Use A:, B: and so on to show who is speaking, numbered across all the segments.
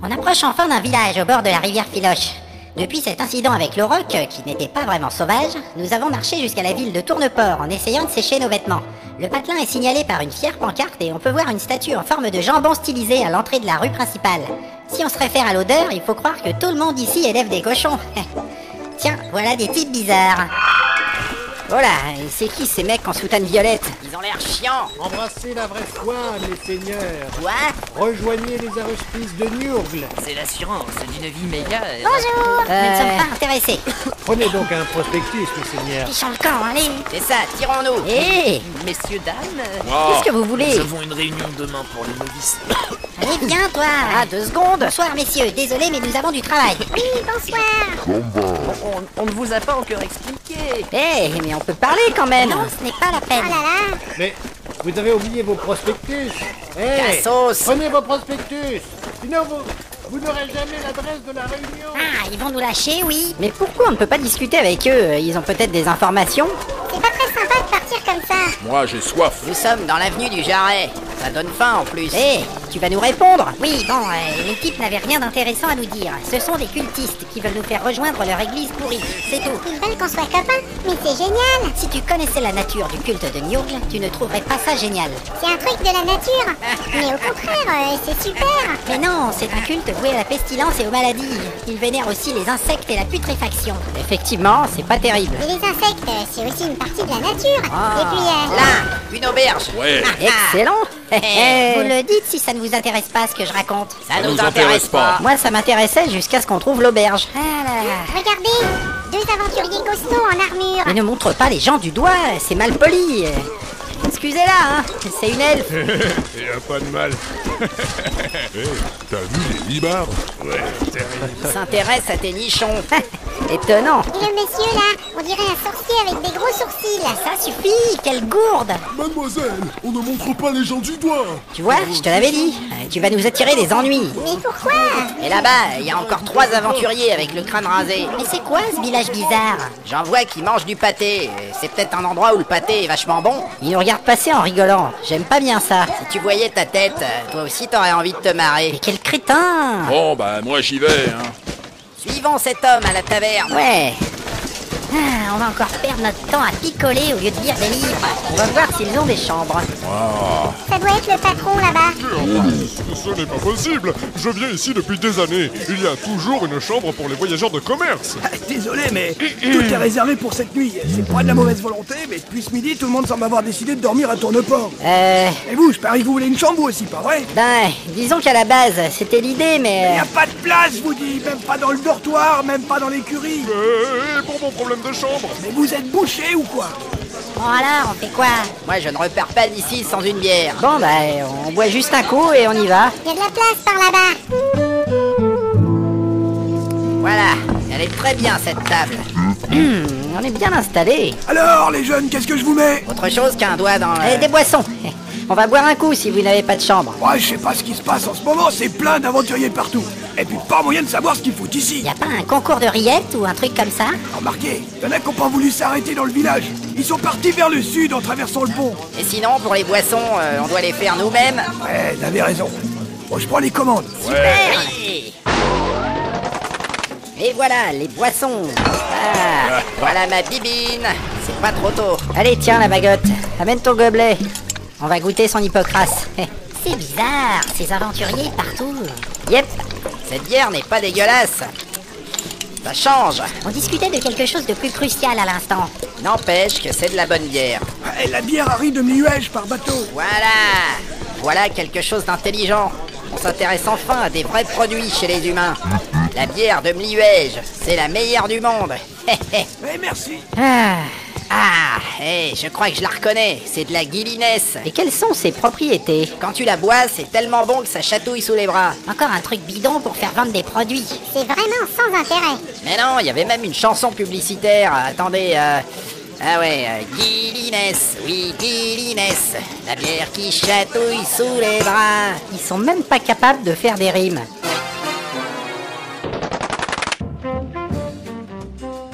A: On approche enfin d'un village au bord de la rivière Filoche. Depuis cet incident avec l'auroch, qui n'était pas vraiment sauvage, nous avons marché jusqu'à la ville de Tourneport en essayant de sécher nos vêtements. Le patelin est signalé par une fière pancarte et on peut voir une statue en forme de jambon stylisé à l'entrée de la rue principale. Si on se réfère à l'odeur, il faut croire que tout le monde ici élève des cochons. Tiens, voilà des types bizarres. Oh là, c'est qui ces mecs en soutane violette?
B: Ils ont l'air chiants.
C: Embrassez la vraie foi, les seigneurs.
B: Quoi?
C: Rejoignez les aruspices de Nurgle.
B: C'est l'assurance d'une vie meilleure.
A: Bonjour. Nous ne sommes pas intéressés.
C: Prenez donc un prospectus, mes seigneurs.
A: Fichons le camp, allez.
B: C'est ça, tirons-nous.
A: Hé,
B: Messieurs, dames,
A: qu'est-ce que vous voulez?
D: Nous avons une réunion demain pour les novices.
A: Allez, viens, toi.
B: Ah, 2 secondes.
A: Bonsoir, messieurs. Désolé, mais nous avons du travail.
E: Oui, bonsoir.
B: On ne vous a pas encore expliqué.
A: Hé, mais on peut parler quand même. Non, ce n'est pas la peine.
E: Oh là là.
C: Mais vous avez oublié vos prospectus.
B: Cassos.
C: Prenez vos prospectus. Sinon, vous n'aurez jamais l'adresse de la réunion.
A: Ah, ils vont nous lâcher, oui. Mais pourquoi on ne peut pas discuter avec eux? Ils ont peut-être des informations.
E: C'est pas très sympa de partir comme ça.
D: Moi, j'ai soif.
B: Nous sommes dans l'avenue du Jarret. Ça donne faim en plus.
A: Hé, tu vas nous répondre? Oui, bon, les types n'avaient rien d'intéressant à nous dire. Ce sont des cultistes qui veulent nous faire rejoindre leur église pourrie. C'est tout.
E: Ils veulent qu'on soit copains. Mais c'est génial.
A: Si tu connaissais la nature du culte de Nurgle, tu ne trouverais pas ça génial.
E: C'est un truc de la nature. Mais au contraire, c'est super.
A: Mais non, c'est un culte voué à la pestilence et aux maladies. Ils vénèrent aussi les insectes et la putréfaction. Effectivement, c'est pas terrible.
E: Et les insectes, c'est aussi une partie de la nature.
A: Ah.
E: Et puis,
B: Là, une auberge.
D: Ouais,
A: Excellent.
B: Eh,
A: Vous le dites si ça ne vous intéresse pas ce que je raconte.
B: Ça nous
D: nous
B: intéresse
D: intéresse
B: pas.
A: Moi, ça m'intéressait jusqu'à ce qu'on trouve l'auberge. Ah là.
E: regardez, 2 aventuriers costauds en armure.
A: Mais ne montre pas les gens du doigt, c'est mal poli. Excusez-la, hein, c'est une elfe.
D: y a pas de mal. T'as vu les libards? Ouais, terrible.
B: Ils s'intéressent à tes nichons.
A: Étonnant.
E: Et le monsieur là, on dirait un sorcier avec des gros sourcils.
A: Ça suffit, quelle gourde.
D: Mademoiselle, on ne montre pas les gens du doigt.
A: Tu vois, je te l'avais dit, tu vas nous attirer des ennuis.
E: Mais pourquoi?
B: Et là-bas, il y a encore 3 aventuriers avec le crâne rasé.
A: Mais c'est quoi ce village bizarre?
B: J'en vois qui mangent du pâté. C'est peut-être un endroit où le pâté est vachement bon.
A: Ils nous regardent passer en rigolant, j'aime pas bien ça.
B: Si tu voyais ta tête, toi aussi t'aurais envie de te marrer.
A: Mais quel crétin.
D: Bon, bah, moi, j'y vais, hein.
B: Suivons cet homme à la taverne.
A: Ouais. Ah, on va encore perdre notre temps à picoler au lieu de lire des livres. On va voir s'ils ont des chambres.
E: Ça doit être le patron là-bas.
D: Ce n'est pas possible. Je viens ici depuis des années. Il y a toujours une chambre pour les voyageurs de commerce.
F: Désolé, mais tout est réservé pour cette nuit. C'est pas de la mauvaise volonté, mais depuis ce midi, tout le monde semble avoir décidé de dormir à Tourneport. Et vous, je parie que vous voulez une chambre vous aussi, pas vrai?
A: Ben, disons qu'à la base, c'était l'idée, mais...
F: Y a pas de place, je vous dis, même pas dans le dortoir, même pas dans l'écurie.
D: Pour mon problème de chambre.
F: Mais vous êtes bouché ou quoi?
A: Bon alors, on fait quoi?
B: Moi, je ne repars pas d'ici sans une bière.
A: Bon, ben, on boit juste un coup et on y va.
E: Il y a de la place par là-bas.
B: Voilà, elle est très bien cette table.
A: On est bien installés.
F: Alors, les jeunes, qu'est-ce que je vous mets?
B: Autre chose qu'un doigt dans le...
A: Des boissons. On va boire un coup si vous n'avez pas de chambre.
F: Moi, je sais pas ce qui se passe en ce moment, c'est plein d'aventuriers partout. Et puis pas moyen de savoir ce qu'ils foutent ici.
A: Y a pas un concours de rillettes ou un truc comme ça?
F: Remarquez, y en a qui ont pas voulu s'arrêter dans le village. Ils sont partis vers le sud en traversant le pont.
B: Et sinon, pour les boissons, on doit les faire nous-mêmes.
F: Ouais, t'avais raison. Bon, je prends les commandes.
B: Oui. Et voilà, les boissons. Ah, voilà ma bibine. C'est pas trop tôt.
A: Allez, tiens la bagotte. Amène ton gobelet. On va goûter son hippocrase.
E: C'est bizarre, ces aventuriers partout.
A: Yep.
B: Cette bière n'est pas dégueulasse. Ça change.
E: On discutait de quelque chose de plus crucial à l'instant.
B: N'empêche que c'est de la bonne bière.
F: Ouais, la bière arrive de Mihuège par bateau.
B: Voilà quelque chose d'intelligent. On s'intéresse enfin à des vrais produits chez les humains. La bière de Mliuège, c'est la meilleure du monde.
F: Eh, merci.
B: Je crois que je la reconnais. C'est de la Guiliness.
A: Et quelles sont ses propriétés?
B: Quand tu la bois, c'est tellement bon que ça chatouille sous les bras.
E: Encore un truc bidon pour faire vendre des produits. C'est vraiment sans intérêt.
B: Mais non, il y avait même une chanson publicitaire. Attendez, Guiliness, oui, Guiliness. La bière qui chatouille sous les bras.
A: Ils sont même pas capables de faire des rimes.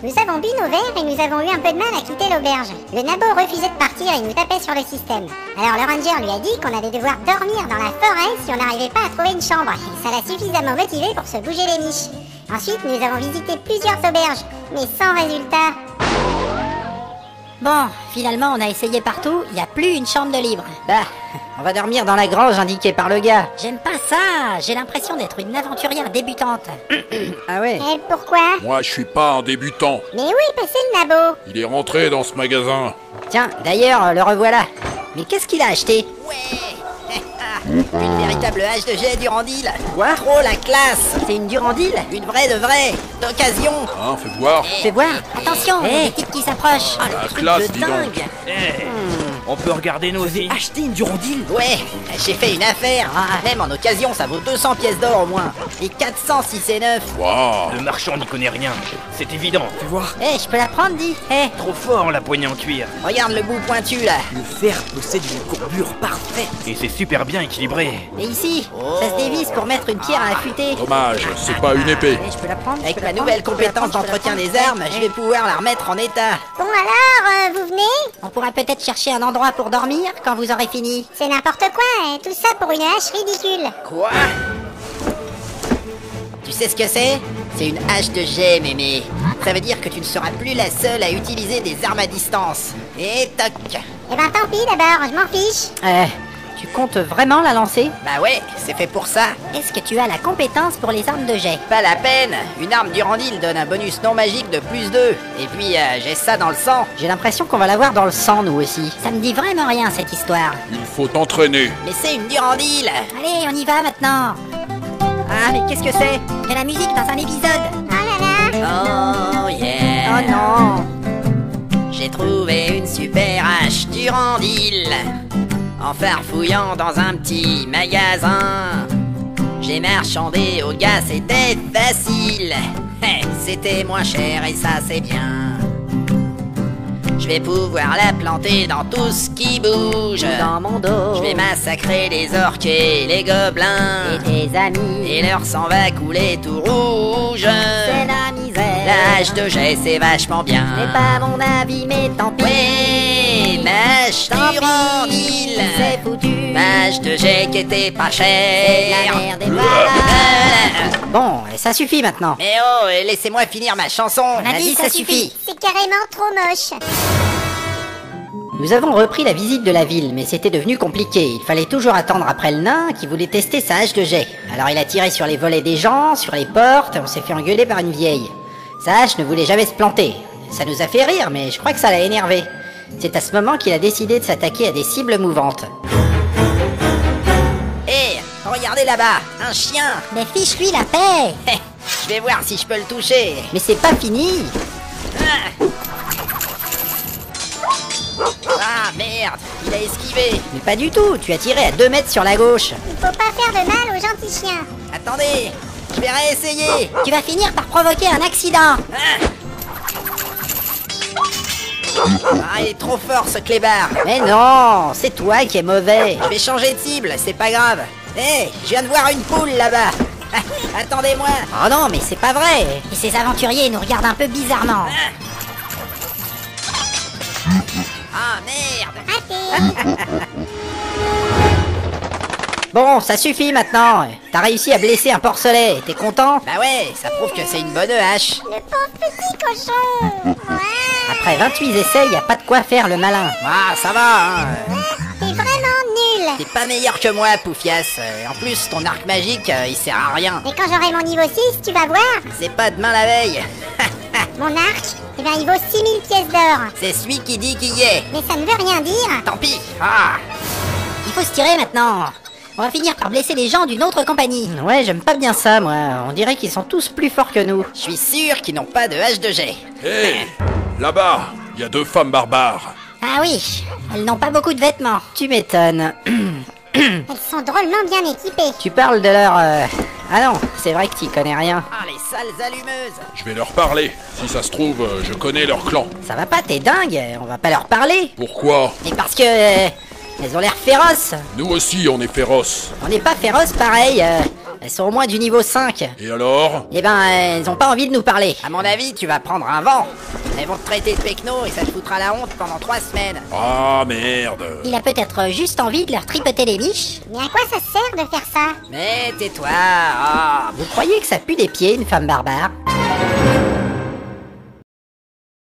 E: Nous avons avons bu nos verres et nous avons eu un peu de mal à quitter l'auberge. Le nabo refusait de partir et nous tapait sur le système. Alors le ranger lui a dit qu'on allait devoir dormir dans la forêt si on n'arrivait pas à trouver une chambre. Et ça l'a suffisamment motivé pour se bouger les miches. Ensuite, nous avons visité plusieurs auberges, mais sans résultat.
A: Bon, finalement, on a essayé partout, il n'y a plus une chambre de libre. Bah, on va dormir dans la grange indiquée par le gars. J'aime pas ça, j'ai l'impression d'être une aventurière débutante. Ah ouais?
E: Et pourquoi?
G: Moi, je suis pas un débutant.
E: Mais où est passé le nabo?
G: Il est rentré dans ce magasin.
A: Tiens, d'ailleurs, le revoilà. Mais qu'est-ce qu'il a acheté?
B: Ouais. Une véritable hache de jet Durandil. Quoi? Trop la classe.
A: C'est une Durandil?
B: Une vraie de vraie. D'occasion.
G: Hein, fais voir.
A: Fais voir. Attention, il y a des types qui s'approchent.
B: Ah, le
G: La
B: truc
G: classe,
B: de
G: dis donc.
B: dingue.
H: On peut regarder nous aussi.
I: Acheter une Durandil?
B: Ouais, j'ai fait une affaire. Même en occasion, ça vaut 200 pièces d'or au moins. Et 400 si c'est neuf.
G: Waouh.
H: Le marchand n'y connaît rien. C'est évident.
I: Fais voir.
A: Je peux la prendre, dis.
H: Trop fort la poignée en cuir.
B: Regarde le bout pointu là.
I: Le fer possède une courbure parfaite.
H: Et c'est super bien équilibré.
A: Et ici, ça se dévisse pour mettre une pierre à affûter.
G: Dommage, c'est pas une épée.
A: Je peux la prendre?
B: Avec ma nouvelle compétence d'entretien des armes, je vais pouvoir la remettre en état.
E: Bon alors, vous venez?
A: On pourra peut-être chercher un endroit pour dormir quand vous aurez fini.
E: C'est n'importe quoi, hein. Tout ça pour une hache ridicule.
B: Quoi? Tu sais ce que c'est? C'est une hache de jet, mémé. Ça veut dire que tu ne seras plus la seule à utiliser des armes à distance. Et toc.
E: Eh ben tant pis d'abord, je m'en fiche.
A: Tu comptes vraiment la lancer?
B: Bah ouais, c'est fait pour ça.
A: Est-ce que tu as la compétence pour les armes de jet?
B: Pas la peine. Une arme Durandil donne un bonus non magique de +2. Et puis, j'ai ça dans le sang.
A: J'ai l'impression qu'on va l'avoir dans le sang, nous aussi. Ça me dit vraiment rien, cette histoire.
G: Il faut t'entraîner.
B: Mais c'est une Durandil.
A: Allez, on y va maintenant.
B: Ah, mais qu'est-ce que c'est?
A: Il y a la musique dans un épisode.
E: Oh là là.
B: Oh yeah.
A: Oh non.
B: J'ai trouvé une super hache Durandil. En farfouillant dans un petit magasin, j'ai marchandé au gars, c'était facile. C'était moins cher et ça c'est bien. Je vais pouvoir la planter dans tout ce qui bouge.
A: Dans mon dos.
B: Je vais massacrer les orques et les gobelins.
A: Et tes amis.
B: Et leur sang va couler tout rouge.
A: C'est la misère.
B: La hache de jet c'est vachement bien.
A: Ce n'est pas mon avis, mais tant pis.
B: Ouais, ma hache
A: Tant pis.
B: Durandil.
A: C'est foutu.
B: Ma hache de jet qui était pas
A: C'est
B: chère.
A: de la merde et voilà. Bon, ça suffit maintenant.
B: Mais oh, laissez-moi finir ma chanson.
A: On a dit ça suffit.
E: C'est carrément trop moche.
A: Nous avons repris la visite de la ville, mais c'était devenu compliqué. Il fallait toujours attendre après le nain qui voulait tester sa hache de jet. Alors il a tiré sur les volets des gens, sur les portes, et on s'est fait engueuler par une vieille. Sa hache ne voulait jamais se planter. Ça nous a fait rire, mais je crois que ça l'a énervé. C'est à ce moment qu'il a décidé de s'attaquer à des cibles mouvantes.
B: Hé, regardez là-bas, un chien.
A: Mais fiche-lui la paix.
B: Je vais voir si je peux le toucher.
A: Mais c'est pas fini.
B: Ah merde, il a esquivé.
A: Mais pas du tout, tu as tiré à 2 mètres sur la gauche.
E: Il faut pas faire de mal aux gentils chiens.
B: Attendez, je vais réessayer.
A: Tu vas finir par provoquer un accident.
B: Ah, il est trop fort ce clébard.
A: Mais non, c'est toi qui es mauvais.
B: Je vais changer de cible, c'est pas grave. Hé, je viens de voir une poule là-bas. Attendez-moi.
A: Oh non, mais c'est pas vrai. Et ces aventuriers nous regardent un peu bizarrement.
B: Ah merde.
E: Raté.
A: Bon, ça suffit maintenant. T'as réussi à blesser un porcelet. T'es content?
B: Bah ouais, ça prouve que c'est une bonne hache.
E: Le pauvre petit cochon. Ouais.
A: Après 28 essais, y a pas de quoi faire le malin.
B: Ah, ça va, hein.
E: T'es vraiment nul.
B: T'es pas meilleur que moi, Poufias. En plus, ton arc magique, il sert à rien.
E: Et quand j'aurai mon niveau 6, tu vas voir.
B: C'est pas demain la veille.
E: Mon arc, eh ben il vaut 6000 pièces d'or.
B: C'est celui qui dit qui y est.
E: Mais ça ne veut rien dire.
B: Tant pis. Ah.
A: Il faut se tirer maintenant. On va finir par blesser les gens d'une autre compagnie. Ouais, j'aime pas bien ça, moi. On dirait qu'ils sont tous plus forts que nous.
B: Je suis sûr qu'ils n'ont pas de hache de jet.
G: Hé, là-bas, il y a 2 femmes barbares.
A: Ah oui, elles n'ont pas beaucoup de vêtements. Tu m'étonnes.
E: Elles sont drôlement bien équipées.
A: Tu parles de leur... Ah non, c'est vrai que t'y connais rien.
B: Ah, les sales allumeuses.
G: Je vais leur parler. Si ça se trouve, je connais leur clan.
A: Ça va pas, t'es dingue. On va pas leur parler.
G: Pourquoi?
A: Mais parce que... elles ont l'air féroces.
G: Nous aussi, on est féroces.
A: On n'est pas féroces pareil. Elles sont au moins du niveau 5.
G: Et alors?
A: Eh ben, elles ont pas envie de nous parler.
B: À mon avis, tu vas prendre un vent. Elles vont te traiter de pecno et ça te foutra la honte pendant 3 semaines.
G: Ah merde.
A: Il a peut-être juste envie de leur tripoter les miches.
E: Mais à quoi ça sert de faire ça?
B: Mais tais-toi. Ah.
A: Vous croyez que ça pue des pieds, une femme barbare?